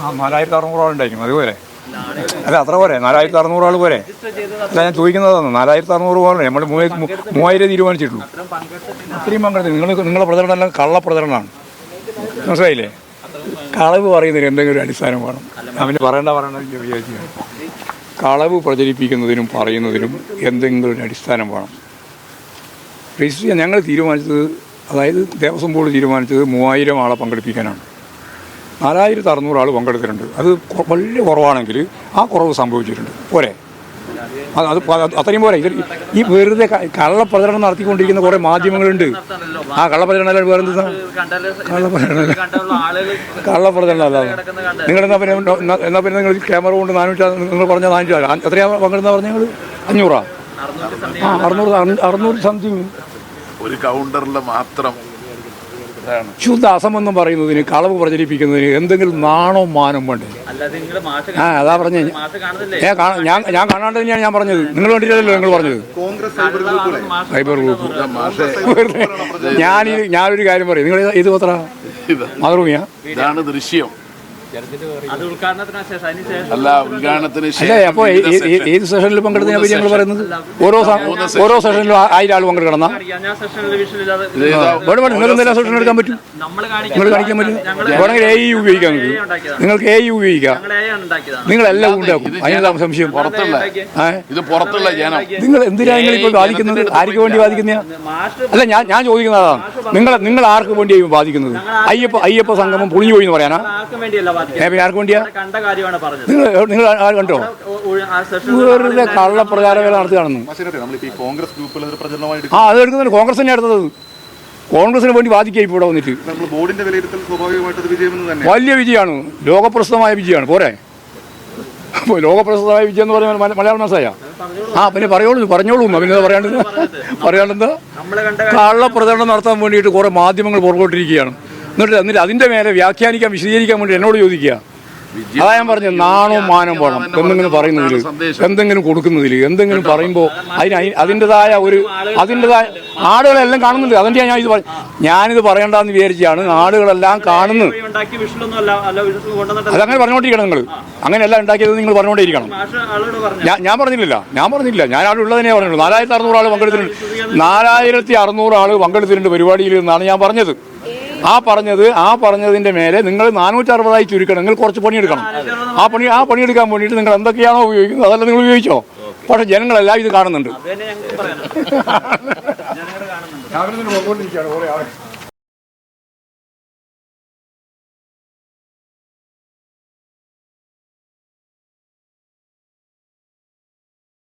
4600 ആളുണ്ടായിരിക്കും. അതുപോലെ അല്ല, അത്ര പോരെ? 4600 ആൾ പോരെ? അല്ല, ഞാൻ ചോദിക്കുന്നതാണ്. 4600 പോലെ നമ്മൾ 3000 തീരുമാനിച്ചിട്ടുള്ളൂ. അത്രയും പങ്കെടുത്തു. നിങ്ങളെ പ്രചരണം എല്ലാം കള്ളപ്രചരണമാണ്. മനസ്സിലായില്ലേ? കളവ് പറയുന്നതിന് എന്തെങ്കിലും ഒരു അടിസ്ഥാനം വേണം. അവന് പറയേണ്ട വിചാരിക്കുകയാണ്. കളവ് പ്രചരിപ്പിക്കുന്നതിനും പറയുന്നതിനും എന്തെങ്കിലും ഒരു അടിസ്ഥാനം വേണം. രജിസ്റ്റർ ചെയ്യാൻ ഞങ്ങൾ തീരുമാനിച്ചത്, അതായത് ദേവസ്വം ബോർഡ് തീരുമാനിച്ചത് 3000 ആളെ പങ്കെടുപ്പിക്കാനാണ്. 4600 ആൾ പങ്കെടുത്തിട്ടുണ്ട്. അത് വലിയ കുറവാണെങ്കിൽ ആ കുറവ് സംഭവിച്ചിട്ടുണ്ട്. പോരെ? അത് അത്രയും പോരെ? ഈ വെറുതെ കള്ളപ്രചരണം നടത്തിക്കൊണ്ടിരിക്കുന്ന കുറേ മാധ്യമങ്ങളുണ്ട്. ആ കള്ളപ്രചരണം അല്ലാതെ വേറെ എന്താ? കള്ളപ്രചരണം അല്ലാതെ നിങ്ങളെന്നാ പിന്നെ നിങ്ങൾ ക്യാമറ കൊണ്ട് 400 നിങ്ങൾ പറഞ്ഞ 400 എത്രയാണ് പങ്കെടുന്ന പറഞ്ഞ നിങ്ങൾ? 500 600 സംതിങ് ഒരു കൗണ്ടറിൽ മാത്രം. ശുദ്ധ അസമെന്നും പറയുന്നതിന്, കളവ് പ്രചരിപ്പിക്കുന്നതിന് എന്തെങ്കിലും നാണോ മാനം വേണ്ടേ? അതാ പറഞ്ഞ ഞാൻ കാണാണ്ട് തന്നെയാണ് ഞാൻ പറഞ്ഞത്. നിങ്ങൾ കണ്ടില്ലല്ലോ നിങ്ങൾ പറഞ്ഞത്. Cyber group. ഞാനൊരു കാര്യം പറയും. നിങ്ങൾ ഇത് പത്ര മാതൃഭൂമിയാ? ഇതാണ് ദൃശ്യം. അല്ല, ഉദ്ഘാടനത്തിന് അപ്പൊ ഏത് സെഷനിൽ പങ്കെടുത്തതിനെ പറ്റി ഞങ്ങൾ പറയുന്നത്? ഓരോ സെഷനിലും 1000 ആൾ പങ്കെടുക്കണം. നിങ്ങൾക്ക് എന്തെല്ലാം സെഷൻ എടുക്കാൻ പറ്റും? നിങ്ങൾ കാണിക്കാൻ പറ്റും. വേണമെങ്കിൽ AE ഉപയോഗിക്കാം. നിങ്ങൾക്ക് AE ഉപയോഗിക്കാം. നിങ്ങളെല്ലാം ഉണ്ടാക്കും. അതിനുള്ള സംശയം പുറത്തുള്ള നിങ്ങൾ എന്തിനാണ് നിങ്ങളിപ്പോൾ ബാധിക്കുന്നത്? ആർക്ക് വേണ്ടി ബാധിക്കുന്ന? അല്ല, ഞാൻ ചോദിക്കുന്നതാണ്. നിങ്ങൾ ആർക്ക് വേണ്ടിയാണ് ബാധിക്കുന്നത്? അയ്യപ്പ സംഗമം പൊളിഞ്ഞു പോയി എന്ന് പറയാനാ? ആർക്ക് വേണ്ടിയാ? നിങ്ങൾ കണ്ടോ? വെറുതെ കള്ളപ്രചാരവേല നടത്തുകയാണെന്ന്. അത് എടുക്കുന്നുണ്ട്. കോൺഗ്രസ് തന്നെ എടുത്തത്. കോൺഗ്രസിന് വേണ്ടി ബാധിക്കുക ഇപ്പോൾ ഇവിടെ വന്നിട്ട്. വലിയ വിജയമാണ്. ലോകപ്രസിദ്ധമായ വിജയമാണ്. പോരെ? ലോകപ്രസിദ്ധമായ വിജയം എന്ന് പറഞ്ഞാൽ മലയാളം മനസ്സായ പിന്നെ പറഞ്ഞോളൂ. പിന്നെ പറയാണ്ടെന്താ? കള്ളപ്രചരണം നടത്താൻ വേണ്ടിയിട്ട് കുറേ മാധ്യമങ്ങൾ പുറകോട്ടിരിക്കുകയാണ്. എന്നിട്ട് അതിൻ്റെ മേലെ വ്യാഖ്യാനിക്കാൻ, വിശദീകരിക്കാൻ വേണ്ടി എന്നോട് ചോദിക്കുക. അതാ ഞാൻ പറഞ്ഞത്, നാണോ മാനം വേണം. എന്തെങ്കിലും പറയുന്നതിൽ, എന്തെങ്കിലും കൊടുക്കുന്നതിൽ, എന്തെങ്കിലും പറയുമ്പോൾ അതിൻ്റെതായ ആളുകളെല്ലാം കാണുന്നുണ്ട്. അതിൻ്റെ ഞാനിത് പറയണ്ടെന്ന് വിചാരിച്ചാണ്. ആളുകളെല്ലാം കാണുന്നു. അതങ്ങനെ പറഞ്ഞുകൊണ്ടിരിക്കണം. നിങ്ങൾ അങ്ങനെയല്ല ഉണ്ടാക്കിയത്. നിങ്ങൾ പറഞ്ഞുകൊണ്ടേയിരിക്കണം. ഞാൻ പറഞ്ഞില്ല. ഞാൻ അവിടെ ഉള്ളതിനെ പറഞ്ഞുള്ളൂ. 4600 ആൾ പങ്കെടുത്തിട്ടുണ്ട്. 4600 ആൾ പങ്കെടുത്തിട്ടുണ്ട് പരിപാടിയിൽ എന്നാണ് ഞാൻ പറഞ്ഞത്. ആ പറഞ്ഞതിന്റെ മേലെ നിങ്ങൾ 460 ചുരുക്കണം. നിങ്ങൾ കുറച്ച് പണിയെടുക്കണം. ആ പണിയെടുക്കാൻ വേണ്ടിയിട്ട് നിങ്ങൾ എന്തൊക്കെയാണോ ഉപയോഗിക്കുന്നത് അതല്ല നിങ്ങൾ ഉപയോഗിച്ചോ. പക്ഷെ ജനങ്ങളെല്ലാം ഇത് കാണുന്നുണ്ട്.